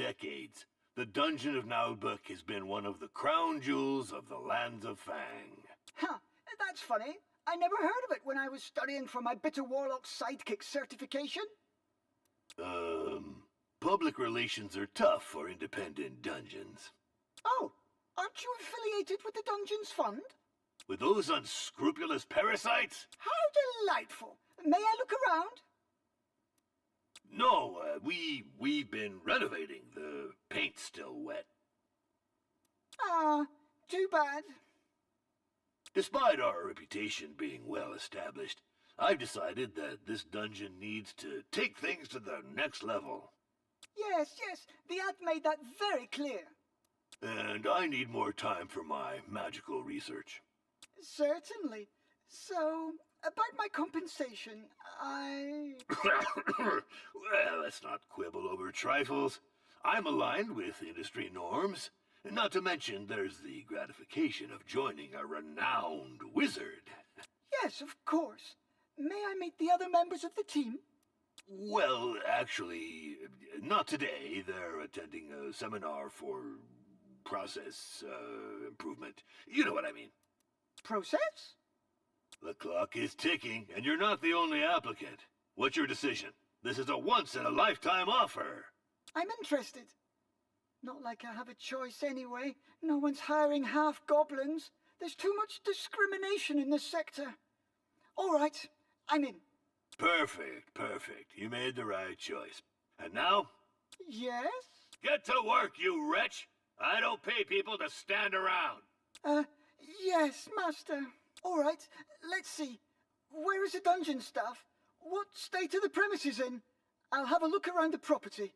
decades, the dungeon of Naheulbeuk has been one of the crown jewels of the lands of Fang. Huh, that's funny. I never heard of it when I was studying for my Bitter Warlock Sidekick certification. Public relations are tough for independent dungeons. Oh, aren't you affiliated with the Dungeons Fund? With those unscrupulous parasites? How delightful. May I look around? No, we've been renovating. The paint's still wet. Ah, too bad. Despite our reputation being well established, I've decided that this dungeon needs to take things to the next level. Yes, the ad made that very clear. And I need more time for my magical research. Certainly. So, about my compensation, Well, let's not quibble over trifles. I'm aligned with industry norms. Not to mention, there's the gratification of joining a renowned wizard. Yes, of course. May I meet the other members of the team? Well, actually, not today. They're attending a seminar for process improvement. You know what I mean. Process? The clock is ticking, and you're not the only applicant. What's your decision? This is a once-in-a-lifetime offer. I'm interested. Not like I have a choice anyway. No one's hiring half-goblins. There's too much discrimination in this sector. All right, I'm in. Perfect. You made the right choice. And now? Yes? Get to work, you wretch! I don't pay people to stand around. Yes, master. All right, let's see. Where is the dungeon staff? What state are the premises in? I'll have a look around the property.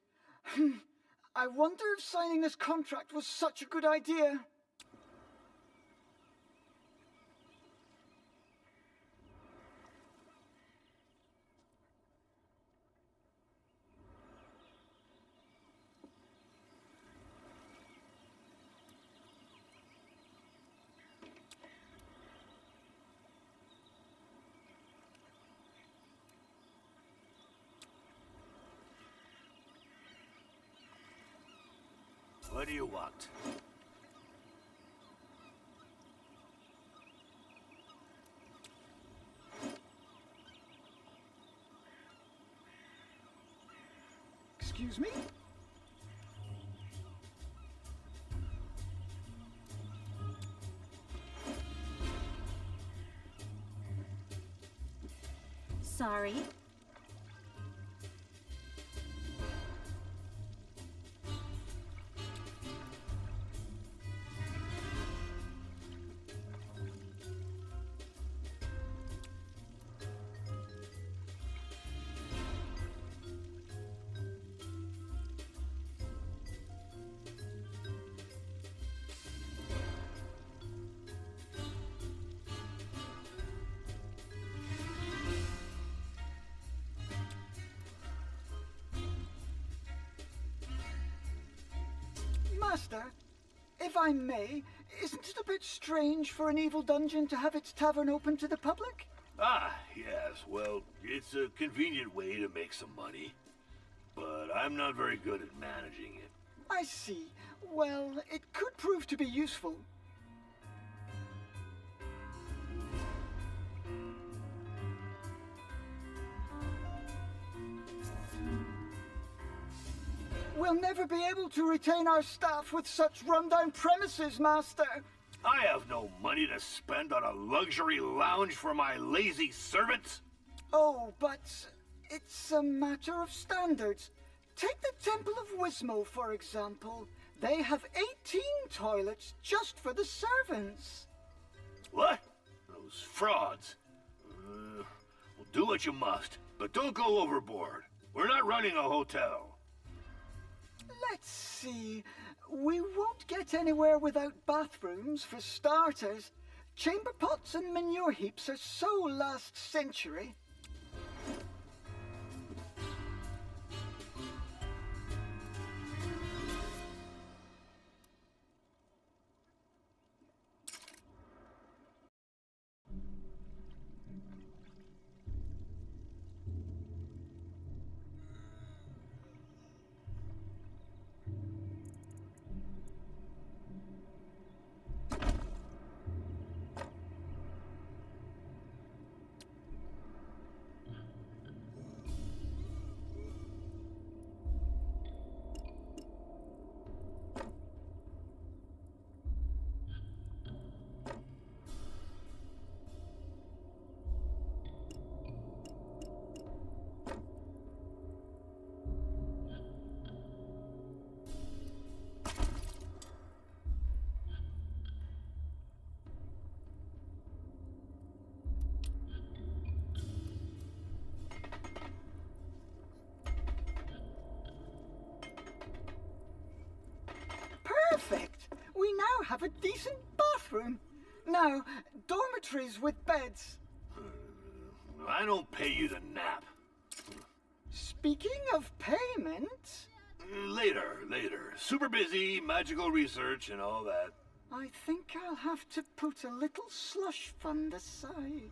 I wonder if signing this contract was such a good idea. What do you want? Excuse me? Sorry. Master, if I may, isn't it a bit strange for an evil dungeon to have its tavern open to the public? Ah, yes, well, it's a convenient way to make some money. But I'm not very good at managing it. I see. Well, it could prove to be useful. We'll never be able to retain our staff with such rundown premises, Master. I have no money to spend on a luxury lounge for my lazy servants. Oh, but it's a matter of standards. Take the Temple of Wismo, for example. They have 18 toilets just for the servants. What? Those frauds. Well, do what you must, but don't go overboard. We're not running a hotel. Let's see. We won't get anywhere without bathrooms, for starters. Chamber pots and manure heaps are so last century. have a decent bathroom. Now, dormitories with beds. I don't pay you to nap. Speaking of payment... Later. Super busy, magical research and all that. I think I'll have to put a little slush fund aside.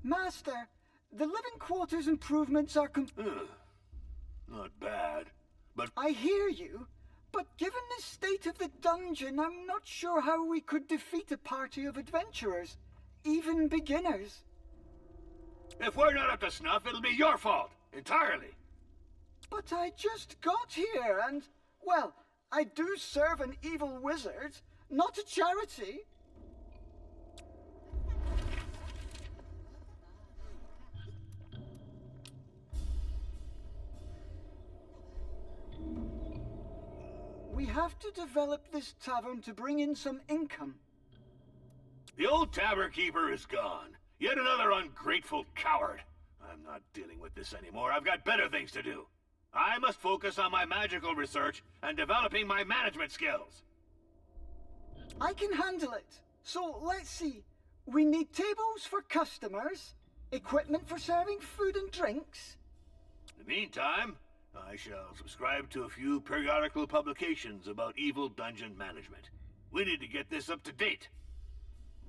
Master, the living quarters improvements are Not bad, but... I hear you, but given the state of the dungeon, I'm not sure how we could defeat a party of adventurers, even beginners. If we're not up to snuff, it'll be your fault, entirely. But I just got here and, well, I do serve an evil wizard, not a charity. We have to develop this tavern to bring in some income. The old tavern keeper is gone. Yet another ungrateful coward. I'm not dealing with this anymore. I've got better things to do. I must focus on my magical research and developing my management skills. I can handle it. So let's see. We need tables for customers, equipment for serving food and drinks. In the meantime, I shall subscribe to a few periodical publications about evil dungeon management. We need to get this up to date.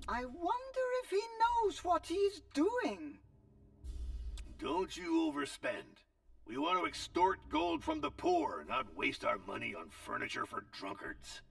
I wonder if he knows what he's doing. Don't you overspend. We want to extort gold from the poor, not waste our money on furniture for drunkards.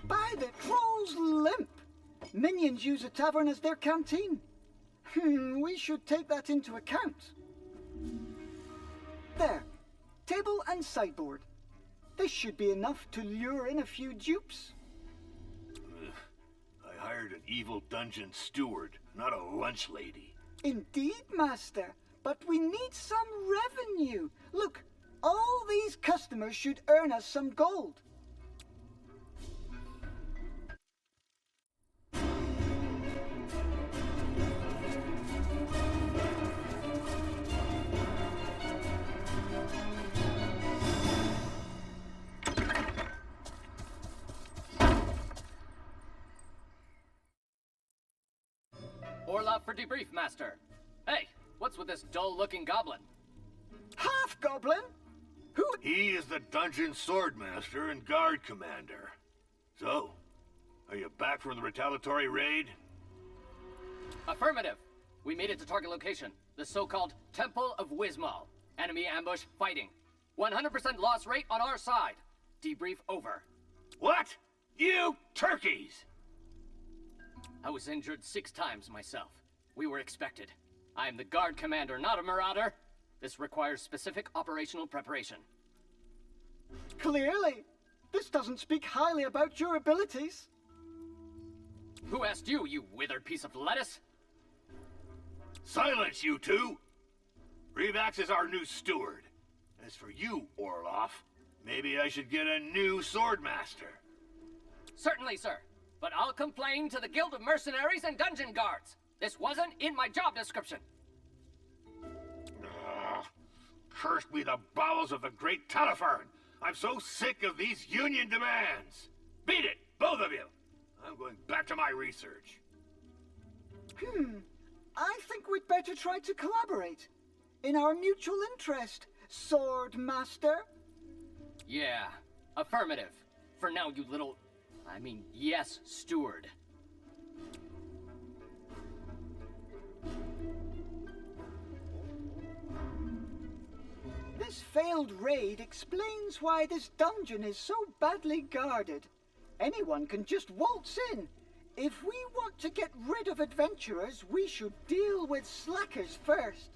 By the troll's limp! Minions use a tavern as their canteen. We should take that into account. There. Table and sideboard. This should be enough to lure in a few dupes. I hired an evil dungeon steward, not a lunch lady. Indeed, Master. But we need some revenue. Look, all these customers should earn us some gold. Orlov for debrief, Master. Hey, what's with this dull-looking goblin? Half-goblin? Who? He is the dungeon swordmaster and guard commander. So, are you back from the retaliatory raid? Affirmative. We made it to target location, the so-called Temple of Wismal. Enemy ambush fighting. 100% loss rate on our side. Debrief over. What? You turkeys! I was injured 6 times myself. We were expected. I am the guard commander, not a marauder. This requires specific operational preparation. Clearly. This doesn't speak highly about your abilities. Who asked you, you withered piece of lettuce? Silence, you two! Revax is our new steward. As for you, Orloff, maybe I should get a new swordmaster. Certainly, sir. But I'll complain to the Guild of Mercenaries and Dungeon Guards. This wasn't in my job description. Cursed be the bowels of the great Talifern! I'm so sick of these union demands! Beat it, both of you! I'm going back to my research. I think we'd better try to collaborate. In our mutual interest, Sword Master. Yeah, affirmative. For now, you little... yes, steward. This failed raid explains why this dungeon is so badly guarded. Anyone can just waltz in. If we want to get rid of adventurers, we should deal with slackers first.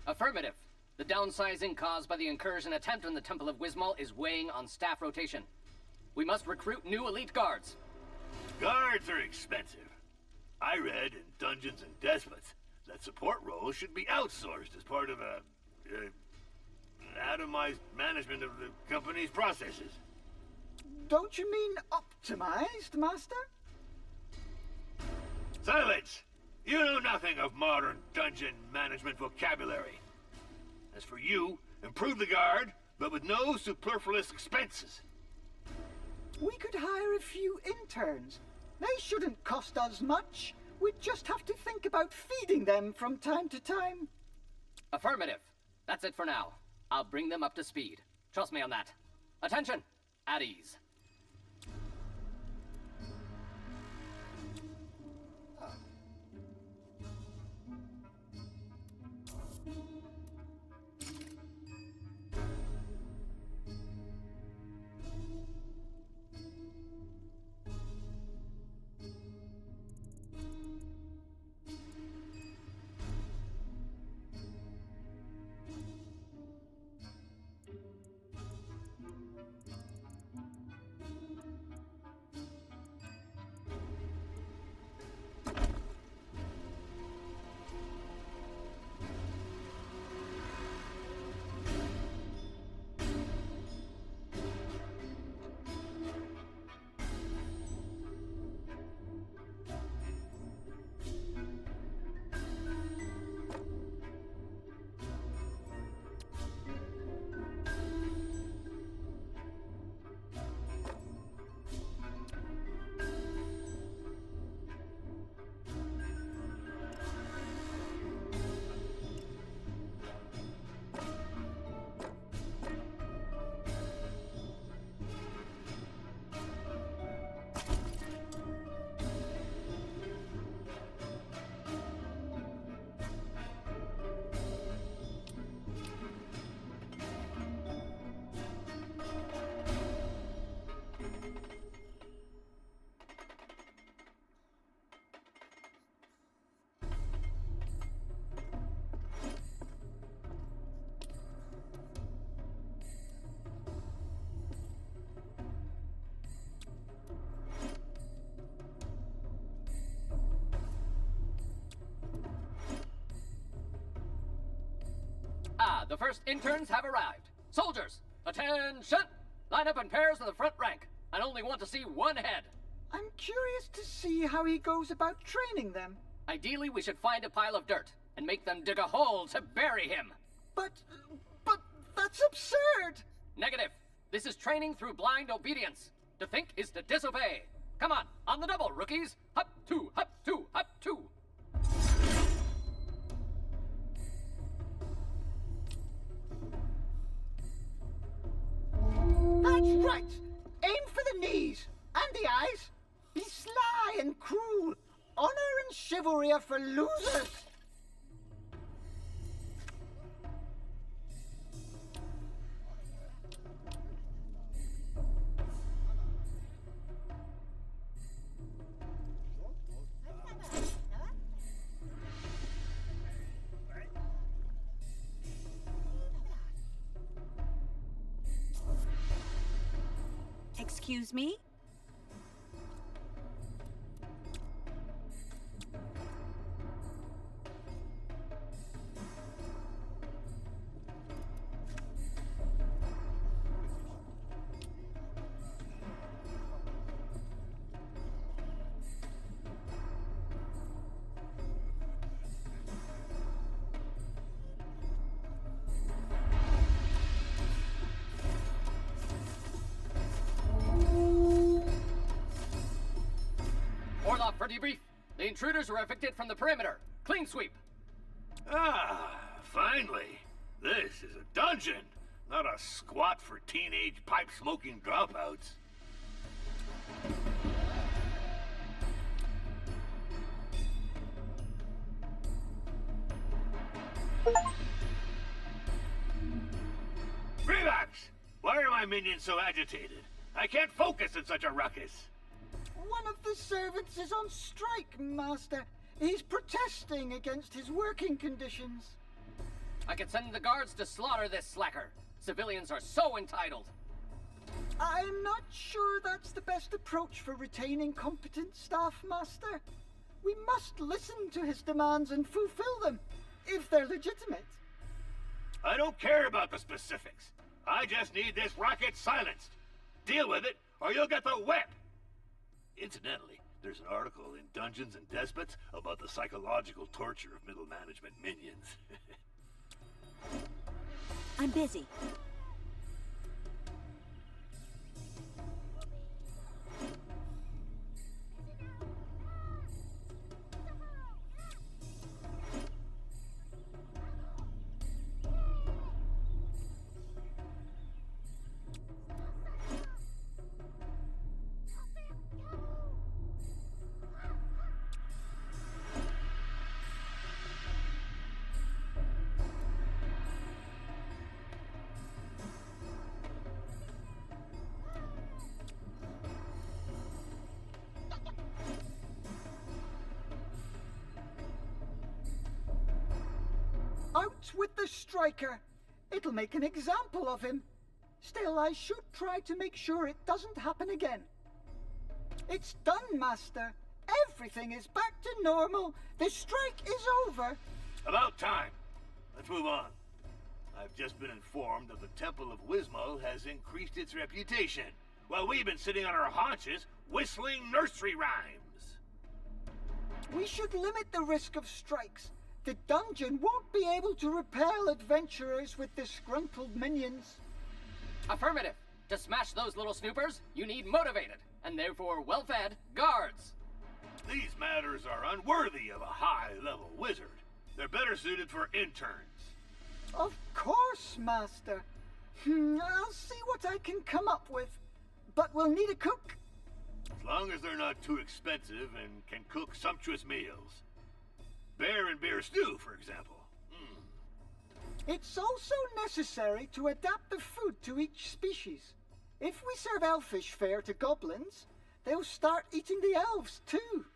Affirmative. The downsizing caused by the incursion attempt on the Temple of Wismal is weighing on staff rotation. We must recruit new elite guards. Guards are expensive. I read in Dungeons and Despots that support roles should be outsourced as part of a... atomized management of the company's processes. Don't you mean optimized, Master? Silence! You know nothing of modern dungeon management vocabulary. As for you, improve the guard, but with no superfluous expenses. We could hire a few interns. They shouldn't cost us much. We'd just have to think about feeding them from time to time. Affirmative. That's it for now. I'll bring them up to speed. Trust me on that. Attention! At ease. The first interns have arrived. Soldiers, attention! Line up in pairs in the front rank. I only want to see one head. I'm curious to see how he goes about training them. Ideally, we should find a pile of dirt and make them dig a hole to bury him. But that's absurd! Negative. This is training through blind obedience. To think is to disobey. Come on the double, rookies. Hop, two, hop, two, hop, two. That's right! Aim for the knees and the eyes. Be sly and cruel. Honor and chivalry are for losers. Excuse me? Orloff for debrief. The intruders were evicted from the perimeter. Clean sweep. Ah, finally. This is a dungeon, not a squat for teenage pipe-smoking dropouts. Relax! Why are my minions so agitated? I can't focus in such a ruckus. One of the servants is on strike, Master. He's protesting against his working conditions. I could send the guards to slaughter this slacker. Civilians are so entitled. I'm not sure that's the best approach for retaining competent staff, Master. We must listen to his demands and fulfill them, if they're legitimate. I don't care about the specifics. I just need this rocket silenced. Deal with it, or you'll get the whip. Incidentally, there's an article in Dungeons and Despots about the psychological torture of middle management minions. I'm busy. Out with the striker. It'll make an example of him. Still, I should try to make sure it doesn't happen again. It's done, Master. Everything is back to normal. The strike is over. About time. Let's move on. I've just been informed that the Temple of Wismal has increased its reputation, while we've been sitting on our haunches whistling nursery rhymes. We should limit the risk of strikes. The dungeon won't be able to repel adventurers with disgruntled minions. Affirmative. To smash those little snoopers, you need motivated, and therefore well-fed, guards. These matters are unworthy of a high-level wizard. They're better suited for interns. Of course, Master. I'll see what I can come up with. But we'll need a cook. As long as they're not too expensive and can cook sumptuous meals. Bear and beer stew, for example. It's also necessary to adapt the food to each species. If we serve elfish fare to goblins, they'll start eating the elves too.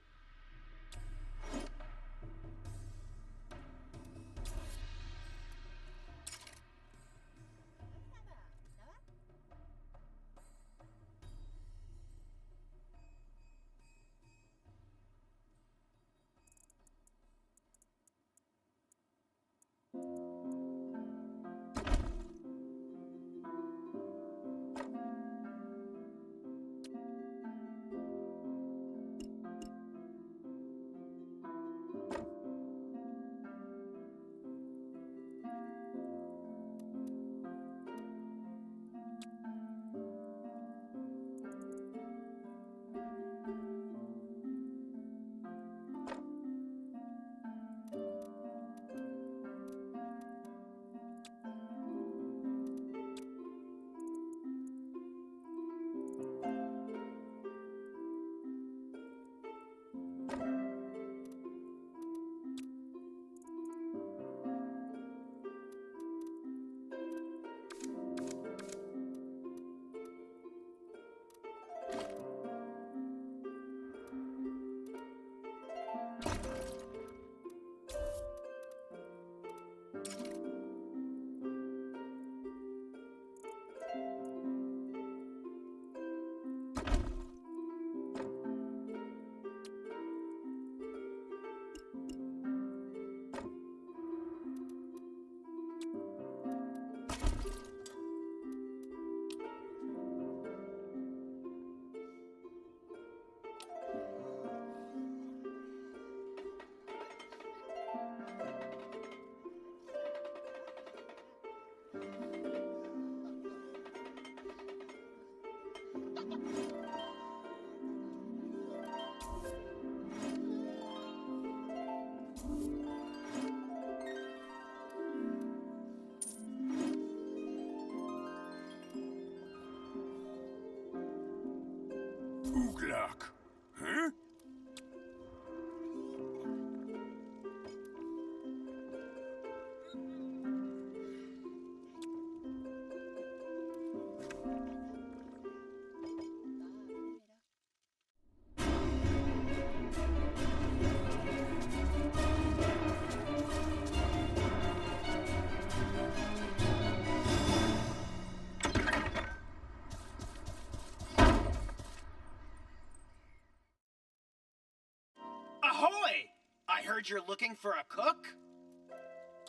heard you're looking for a cook?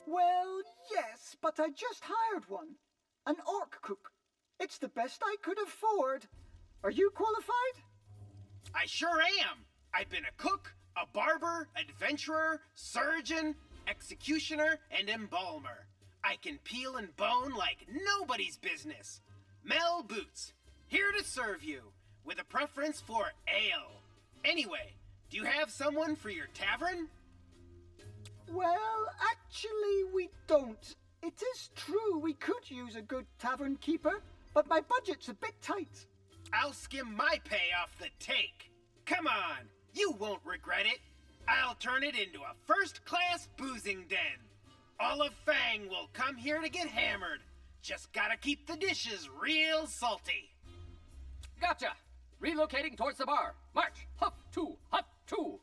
Well, yes, but I just hired one. An orc cook. It's the best I could afford. Are you qualified? I sure am. I've been a cook, a barber, adventurer, surgeon, executioner, and embalmer. I can peel and bone like nobody's business. Mel Boots, here to serve you, with a preference for ale. Anyway, do you have someone for your tavern? Well, actually, we don't. It is true we could use a good tavern keeper, but my budget's a bit tight. I'll skim my pay off the take. Come on, you won't regret it. I'll turn it into a first-class boozing den. All of Fang will come here to get hammered. Just gotta keep the dishes real salty. Gotcha! Relocating towards the bar. March! Huff two! Huff two!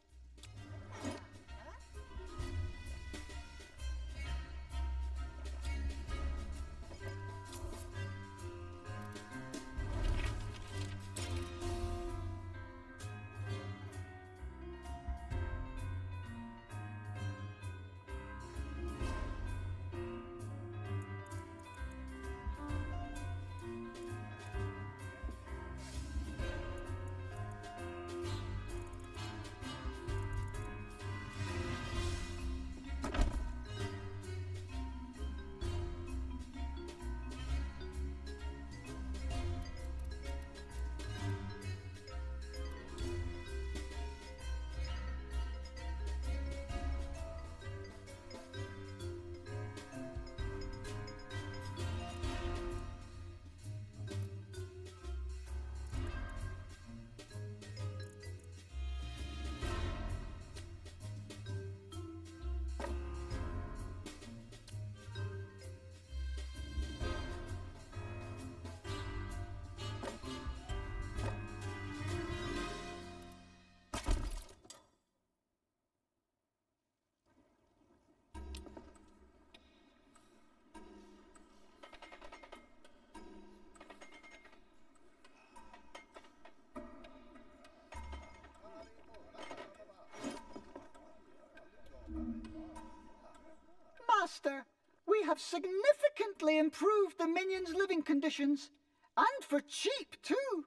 Master, we have significantly improved the minions' living conditions. And for cheap, too.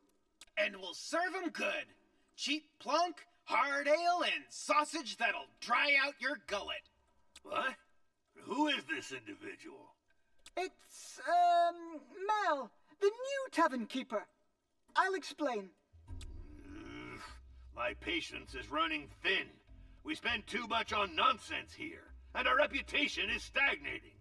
And we'll serve 'em good. Cheap plunk, hard ale, and sausage that'll dry out your gullet. What? Who is this individual? It's, Mel, the new tavern keeper. I'll explain. Ugh, my patience is running thin. We spend too much on nonsense here, and our reputation is stagnating.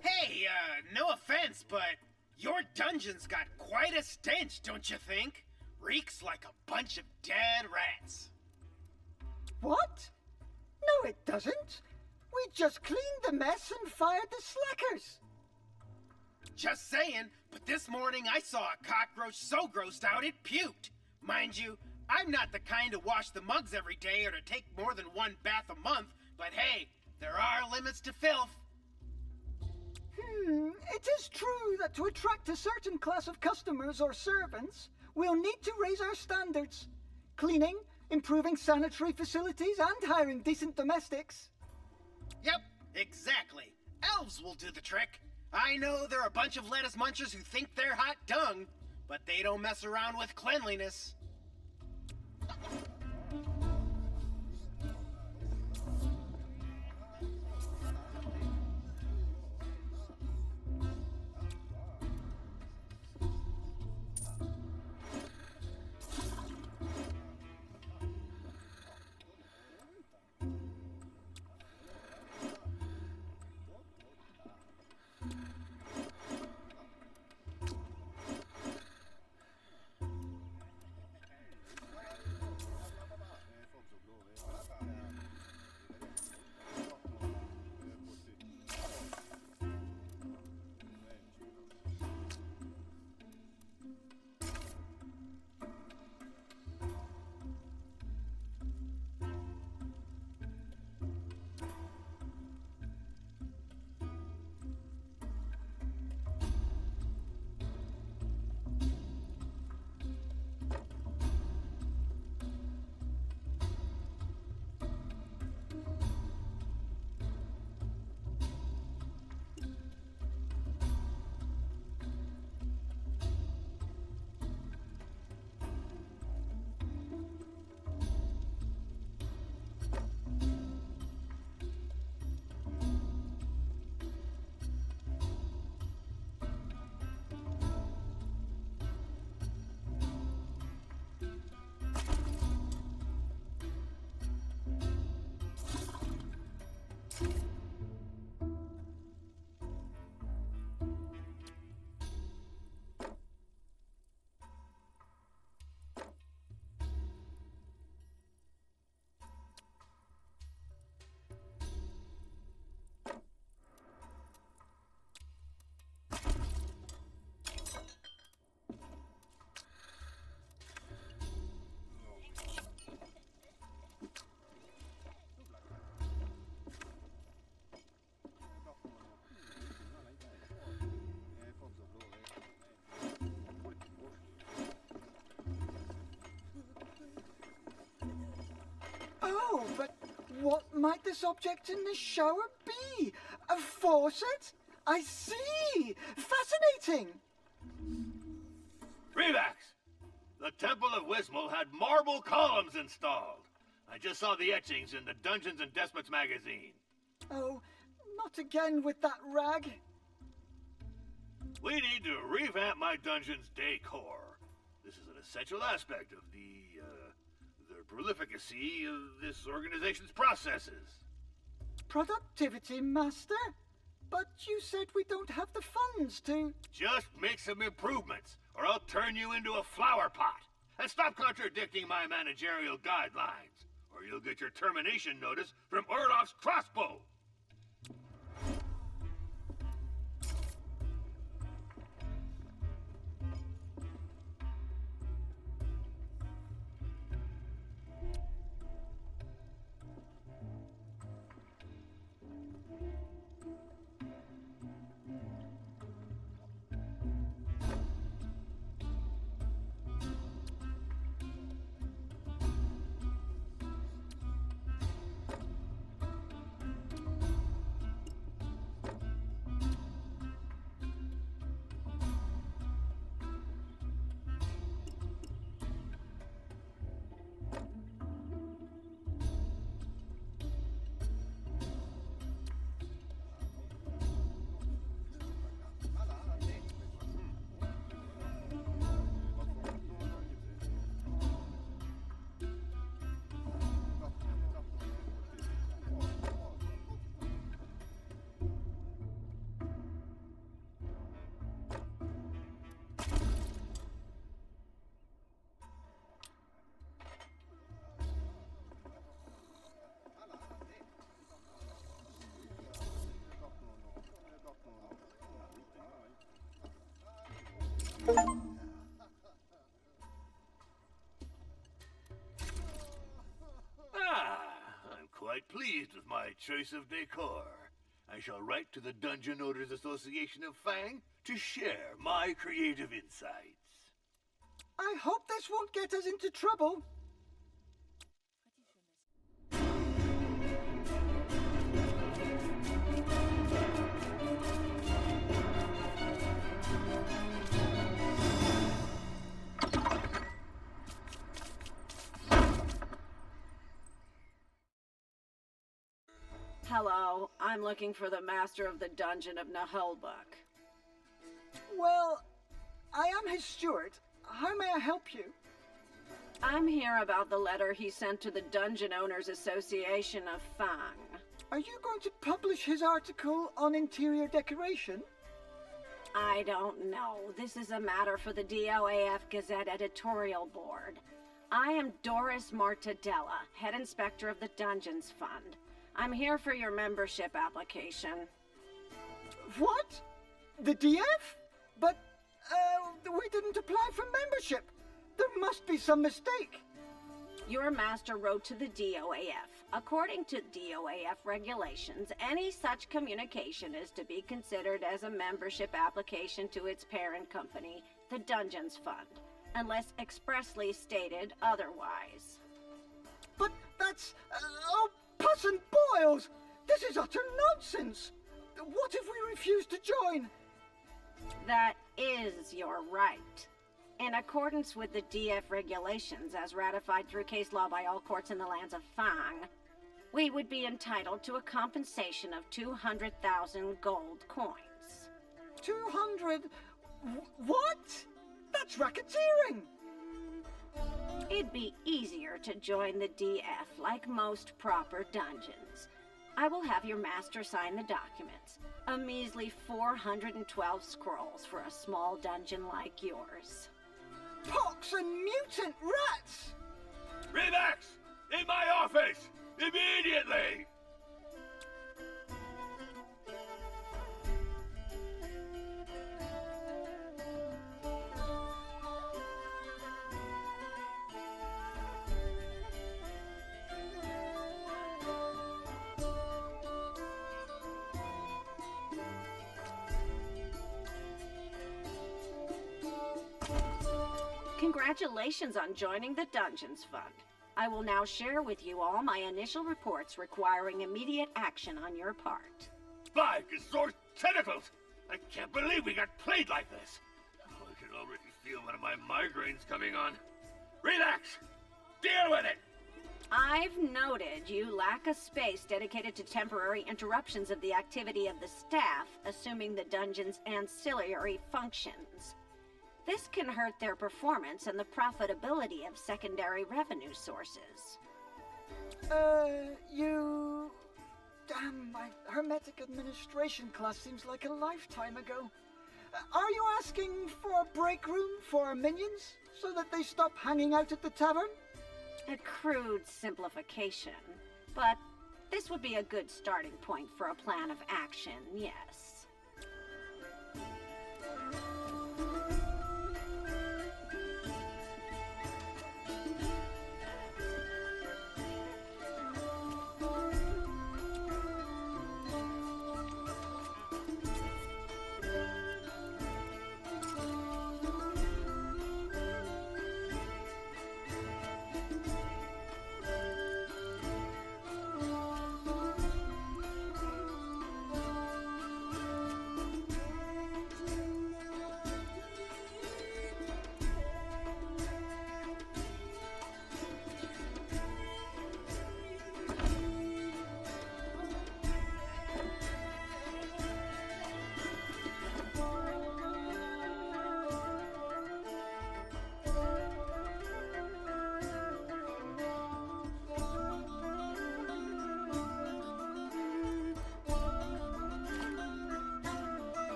Hey, no offense, but your dungeon's got quite a stench, don't you think? Reeks like a bunch of dead rats. What? No, it doesn't. We just cleaned the mess and fired the slackers. Just saying, but this morning I saw a cockroach so grossed out it puked. Mind you, I'm not the kind to wash the mugs every day or to take more than one bath a month, but hey, there are limits to filth. It is true that to attract a certain class of customers or servants, we'll need to raise our standards. Cleaning, improving sanitary facilities, and hiring decent domestics. Yep, exactly. Elves will do the trick. I know they're a bunch of lettuce munchers who think they're hot dung, but they don't mess around with cleanliness. might this object in this shower be? A faucet? I see! Fascinating! Revax! The Temple of Wismal had marble columns installed. I just saw the etchings in the Dungeons and Despots magazine. Oh, not again with that rag. We need to revamp my dungeon's decor. This is an essential aspect of the prolificacy of this organization's processes. Productivity, Master? But you said we don't have the funds to... Just make some improvements, or I'll turn you into a flower pot. And stop contradicting my managerial guidelines, or you'll get your termination notice from Orloff's crossbow. I'm quite pleased with my choice of decor. I shall write to the Dungeon Owners Association of Fang to share my creative insights. I hope this won't get us into trouble. Hello, I'm looking for the master of the dungeon of Naheulbeuk. Well, I am his steward. How may I help you? I'm here about the letter he sent to the Dungeon Owners Association of Fang. Are you going to publish his article on interior decoration? I don't know. This is a matter for the DOAF Gazette editorial board. I am Doris Mortadella, head inspector of the Dungeons Fund. I'm here for your membership application. What? The DF? But, we didn't apply for membership. There must be some mistake. Your master wrote to the DOAF. According to DOAF regulations, any such communication is to be considered as a membership application to its parent company, the Dungeons Fund, unless expressly stated otherwise. But that's... oh, pus and boils! This is utter nonsense! What if we refuse to join? That is your right. In accordance with the DF regulations as ratified through case law by all courts in the lands of Fang, we would be entitled to a compensation of 200,000 gold coins. 200... what? That's racketeering! It'd be easier to join the DF like most proper dungeons. I will have your master sign the documents. A measly 412 scrolls for a small dungeon like yours. Pox and mutant rats! Revax! In my office! Immediately! Congratulations on joining the Dungeons Fund. I will now share with you all my initial reports requiring immediate action on your part. By Gazor's tentacles! I can't believe we got played like this. Oh, I can already feel one of my migraines coming on. Relax! Deal with it! I've noted you lack a space dedicated to temporary interruptions of the activity of the staff, assuming the dungeon's ancillary functions. This can hurt their performance and the profitability of secondary revenue sources. Damn, my Hermetic Administration class seems like a lifetime ago. Are you asking for a break room for our minions, so that they stop hanging out at the tavern? A crude simplification, but this would be a good starting point for a plan of action, yes.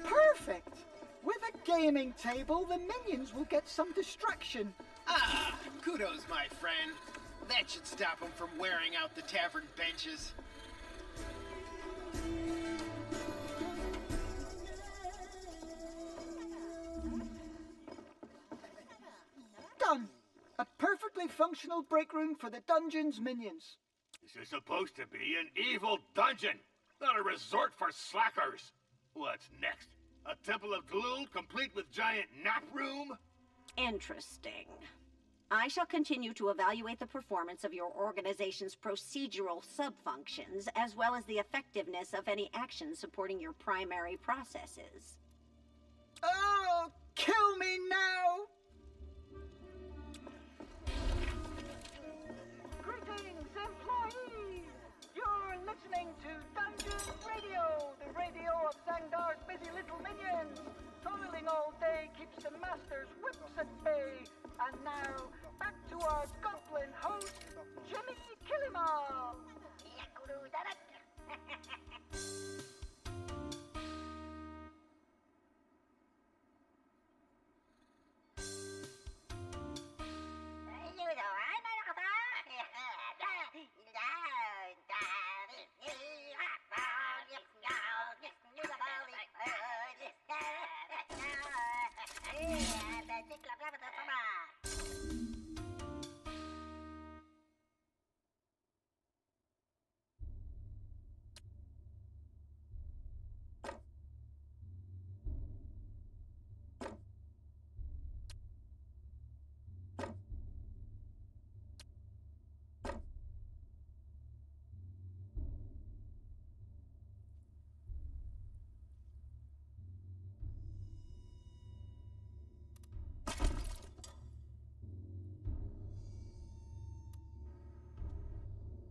Perfect! With a gaming table, the minions will get some distraction. Ah, kudos, my friend. That should stop them from wearing out the tavern benches. Done! A perfectly functional break room for the dungeon's minions. This is supposed to be an evil dungeon, not a resort for slackers. What's next? A temple of Dlul complete with giant nap room? Interesting. I shall continue to evaluate the performance of your organization's procedural subfunctions, as well as the effectiveness of any actions supporting your primary processes. Oh, kill me now! Greetings, employees! You're listening to Dungeon Radio, the radio of Sangdar's busy little minions. Toiling all day keeps the master's whips at bay. And now, back to our goblin host, Jimmy Killimal.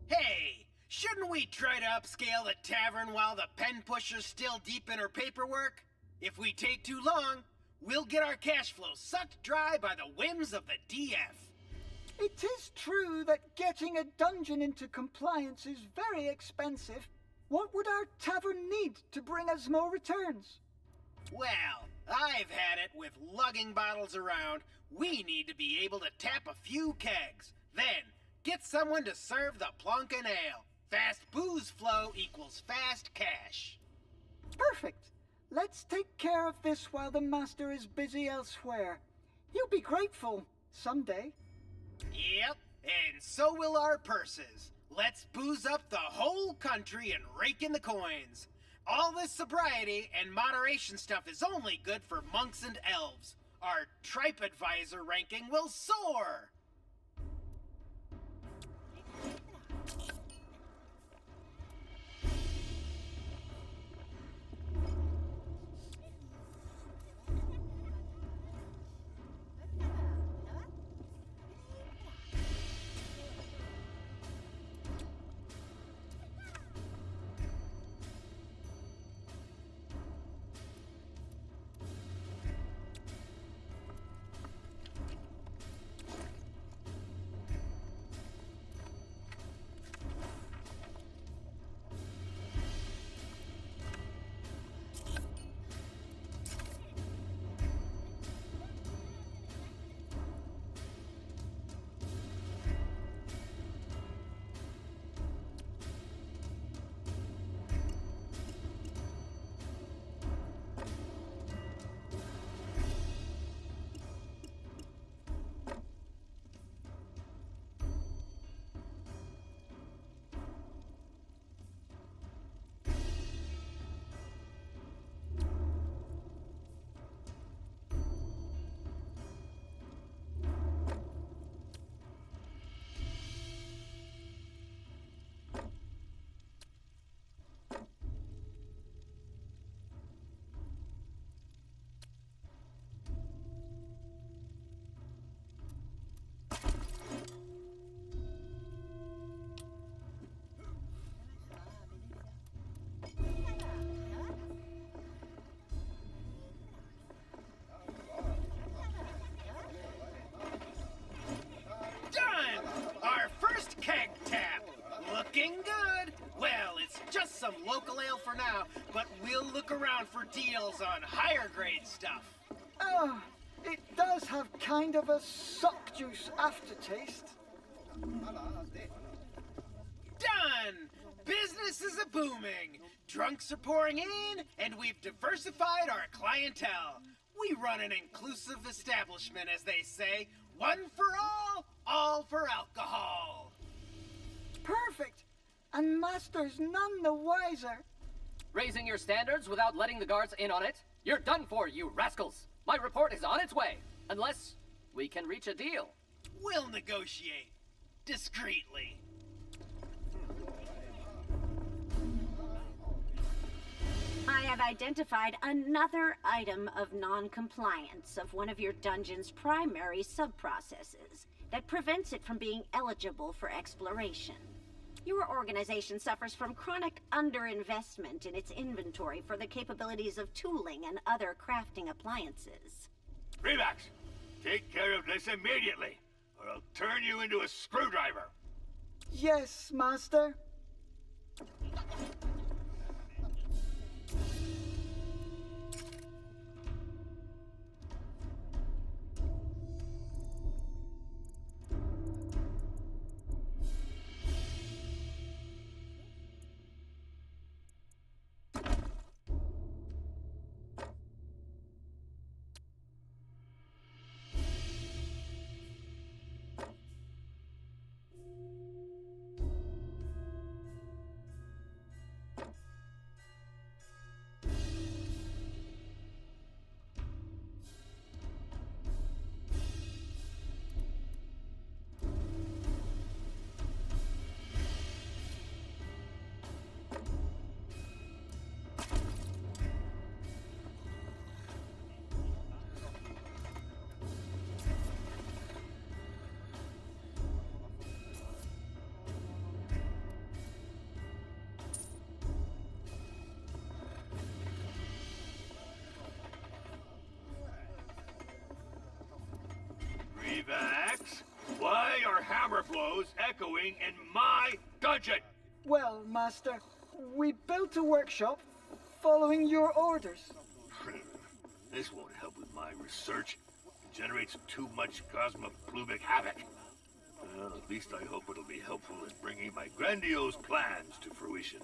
Hey, shouldn't we try to upscale the tavern while the pen pusher's still deep in her paperwork? If we take too long, we'll get our cash flow sucked dry by the whims of the DF. It is true that getting a dungeon into compliance is very expensive. What would our tavern need to bring us more returns? Well, I've had it with lugging bottles around. We need to be able to tap a few kegs. Then, get someone to serve the plunkin' ale. Fast booze flow equals fast cash. Perfect. Let's take care of this while the master is busy elsewhere. He'll be grateful someday. Yep, and so will our purses. Let's booze up the whole country and rake in the coins. All this sobriety and moderation stuff is only good for monks and elves. Our TripAdvisor ranking will soar. Some local ale for now, but we'll look around for deals on higher grade stuff. Oh, it does have kind of a sock juice aftertaste. Done! Business is a booming. Drunks are pouring in, and we've diversified our clientele. We run an inclusive establishment, as they say. One for all for alcohol. Perfect. And Master's none the wiser. Raising your standards without letting the guards in on it? You're done for, you rascals! My report is on its way, unless we can reach a deal. We'll negotiate. Discreetly. I have identified another item of non-compliance of one of your dungeon's primary sub-processes that prevents it from being eligible for exploration. Your organization suffers from chronic underinvestment in its inventory for the capabilities of tooling and other crafting appliances. Revax, take care of this immediately, or I'll turn you into a screwdriver. Yes, Master. grandiose echoing in my dungeon! Well, Master, we built a workshop following your orders. This won't help with my research. It generates too much cosmoplubic havoc. Well, at least I hope it'll be helpful in bringing my grandiose plans to fruition.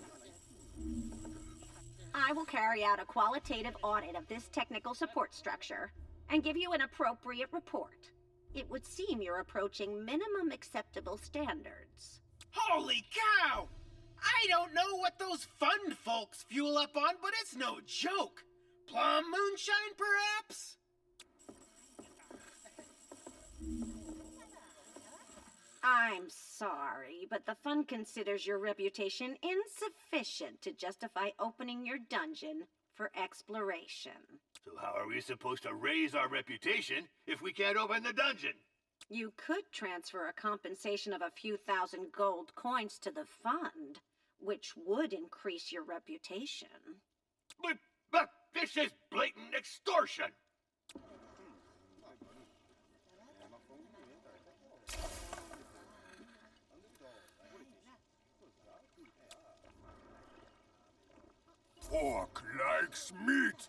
I will carry out a qualitative audit of this technical support structure and give you an appropriate report. It would seem you're approaching minimum acceptable standards. Holy cow! I don't know what those fund folks fuel up on, but it's no joke. Plum moonshine, perhaps? I'm sorry, but the fund considers your reputation insufficient to justify opening your dungeon for exploration. So how are we supposed to raise our reputation if we can't open the dungeon? You could transfer a compensation of a few thousand gold coins to the fund, which would increase your reputation. But this is blatant extortion! Orc likes meat.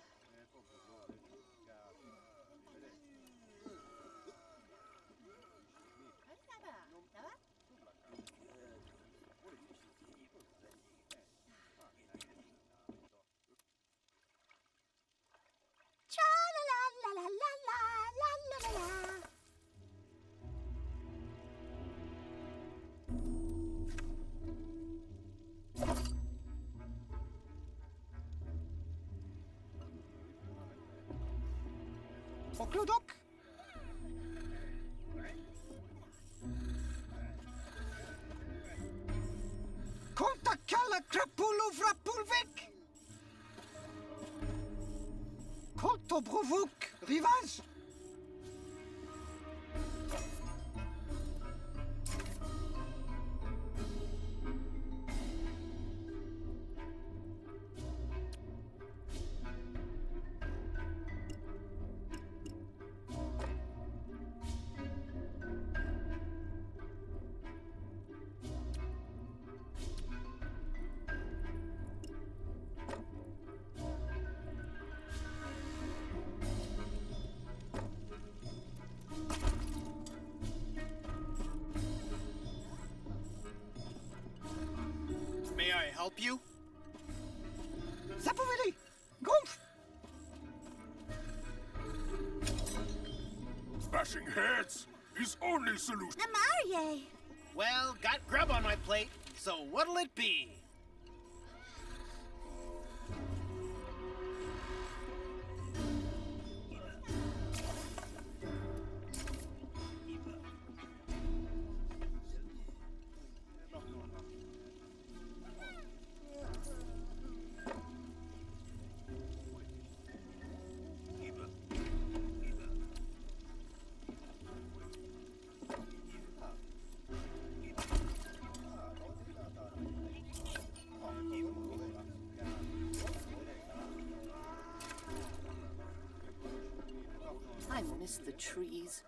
Oklodok? Konta kalla krapulu vrapulvek? Kolto brovuk rivaz? May I help you? Zapovedi! Gumpf! Bashing heads is only solution. Namarie! Well, got grub on my plate, so what'll it be? I miss the trees.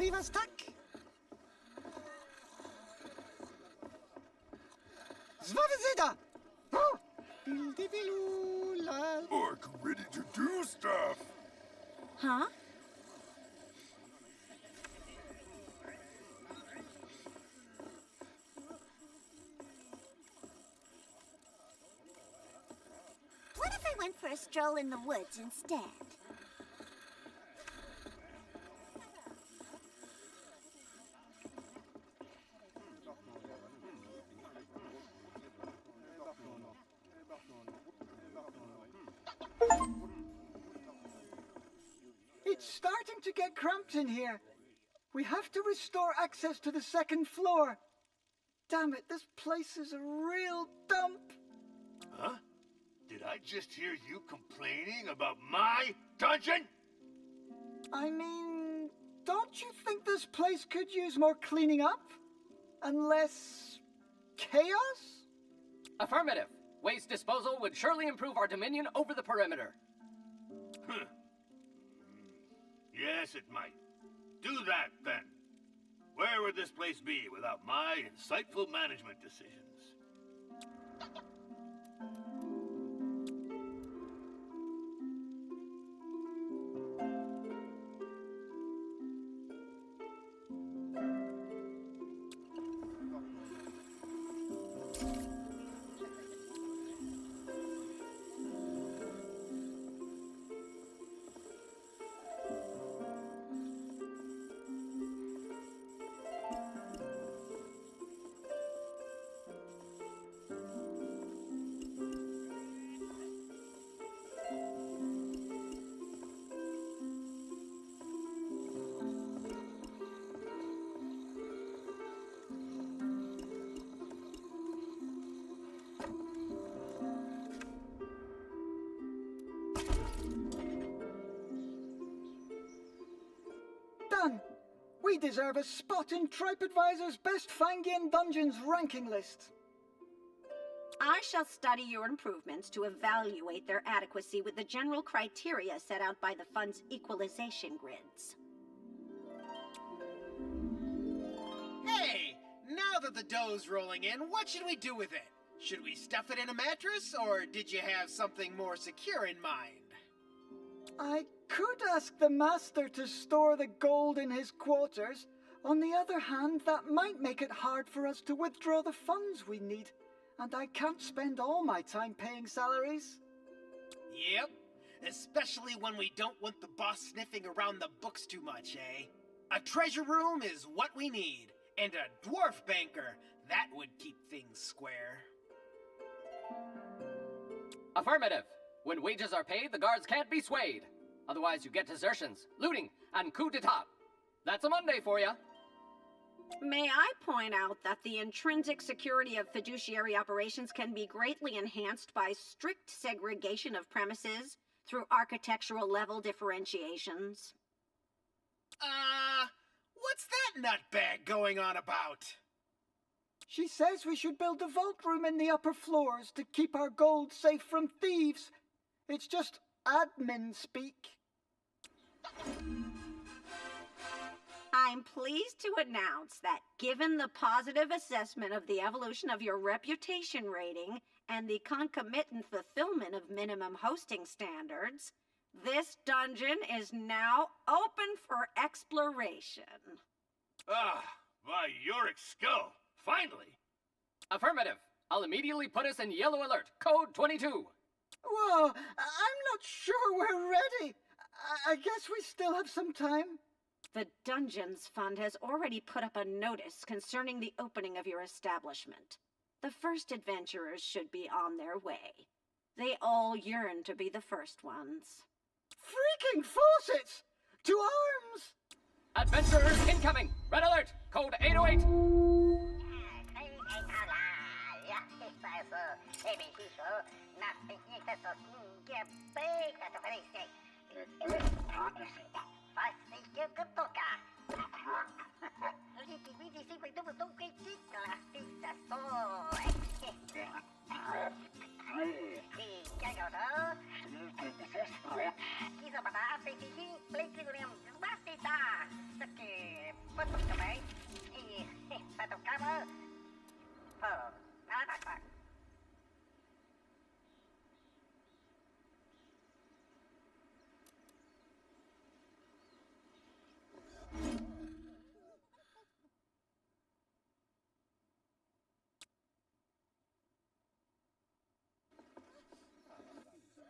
Viva Stack. Zvavazida! Oh! Bildibiloo-lal. Look, ready to do stuff. Huh? What if I went for a stroll in the woods instead? It's starting to get cramped in here. We have to restore access to the second floor. Damn it, this place is a real dump. Huh? Did I just hear you complaining about my dungeon? I mean, don't you think this place could use more cleaning up? And less chaos? Affirmative. Waste disposal would surely improve our dominion over the perimeter. Huh. Yes, it might. Do that, then. Where would this place be without my insightful management decisions? Done. We deserve a spot in TripAdvisor's Best Fangian Dungeons ranking list. I shall study your improvements to evaluate their adequacy with the general criteria set out by the fund's equalization grids. Hey, now that the dough's rolling in, what should we do with it? Should we stuff it in a mattress, or did you have something more secure in mind? I could ask the master to store the gold in his quarters. On the other hand, that might make it hard for us to withdraw the funds we need. And I can't spend all my time paying salaries. Yep, especially when we don't want the boss sniffing around the books too much, eh? A treasure room is what we need, and a dwarf banker, that would keep things square. Affirmative. When wages are paid, the guards can't be swayed. Otherwise, you get desertions, looting, and coup d'etat. That's a Monday for you. May I point out that the intrinsic security of fiduciary operations can be greatly enhanced by strict segregation of premises through architectural level differentiations? What's that nutbag going on about? She says we should build a vault room in the upper floors to keep our gold safe from thieves. It's just admin speak. I'm pleased to announce that given the positive assessment of the evolution of your reputation rating and the concomitant fulfillment of minimum hosting standards, this dungeon is now open for exploration. Ah, by Yorick Skull. Finally. Affirmative. I'll immediately put us in yellow alert. Code 22. Whoa, I'm not sure we're ready. I guess we still have some time. The Dungeons Fund has already put up a notice concerning the opening of your establishment. The first adventurers should be on their way. They all yearn to be the first ones. Freaking faucets! To arms! Adventurers incoming. Red alert. Code 808.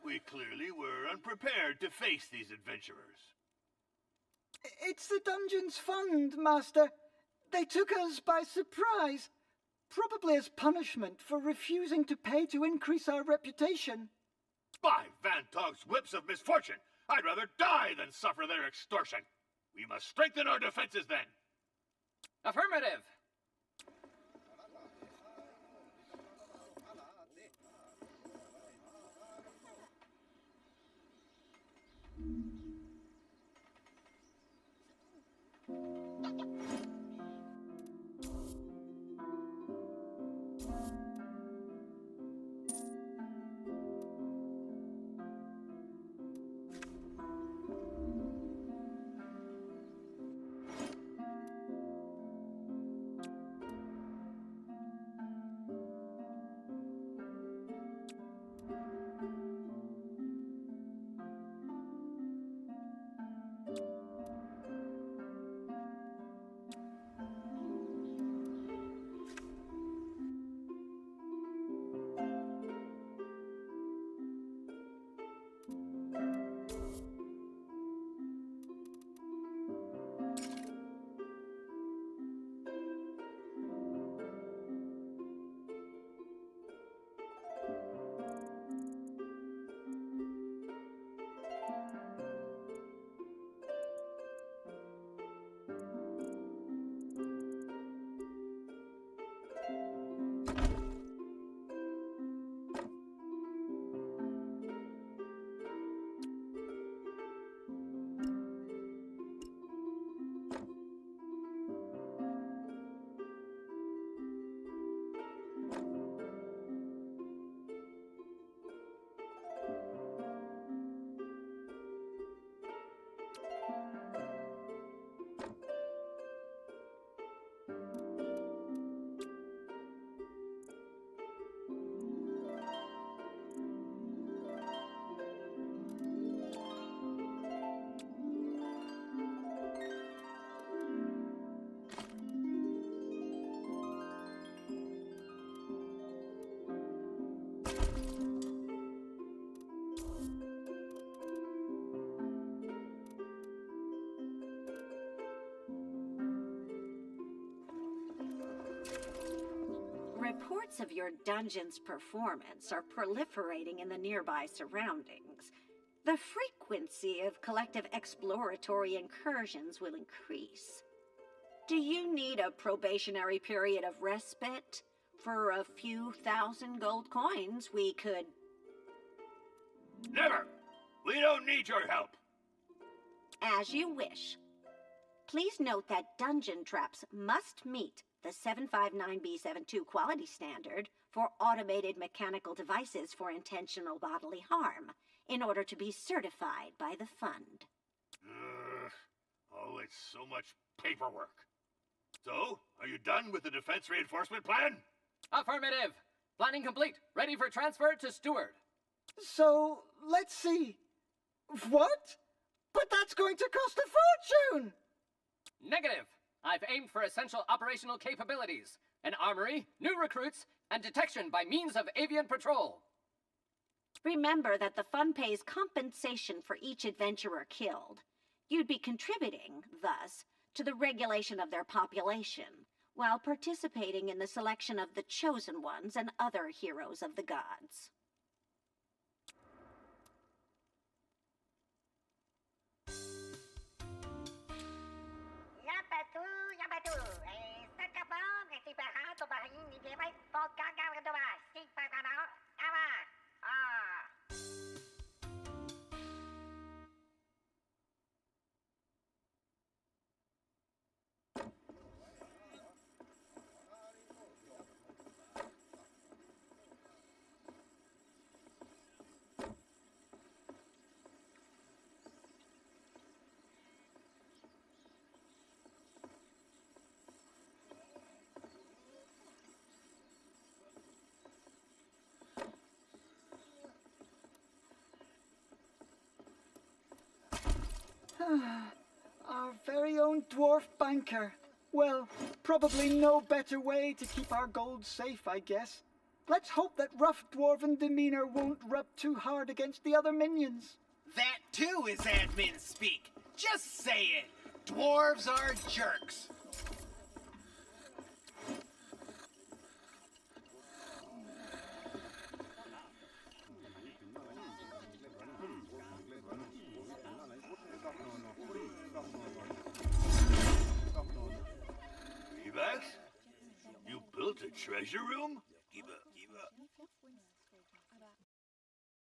We clearly were unprepared to face these adventurers. It's the Dungeons Fund, Master. They took us by surprise, probably as punishment for refusing to pay to increase our reputation. By Van Tog's whips of misfortune, I'd rather die than suffer their extortion. We must strengthen our defenses then. Affirmative! Reports of your dungeon's performance are proliferating in the nearby surroundings. The frequency of collective exploratory incursions will increase. Do you need a probationary period of respite? For a few thousand gold coins, we could... Never! We don't need your help! As you wish. Please note that dungeon traps must meet the 759B72 quality standard for automated mechanical devices for intentional bodily harm in order to be certified by the fund. Oh, it's so much paperwork. So, are you done with the defense reinforcement plan? Affirmative! Planning complete. Ready for transfer to Steward. So, let's see. What? But that's going to cost a fortune! Negative! I've aimed for essential operational capabilities. An armory, new recruits, and detection by means of avian patrol. Remember that the fund pays compensation for each adventurer killed. You'd be contributing, thus, to the regulation of their population, while participating in the selection of the chosen ones and other heroes of the gods. Our very own dwarf banker. Well, probably no better way to keep our gold safe, I guess. Let's hope that rough dwarven demeanor won't rub too hard against the other minions. That too is admin speak. Just say it. Dwarves are jerks. Revax? You built a treasure room? Give up.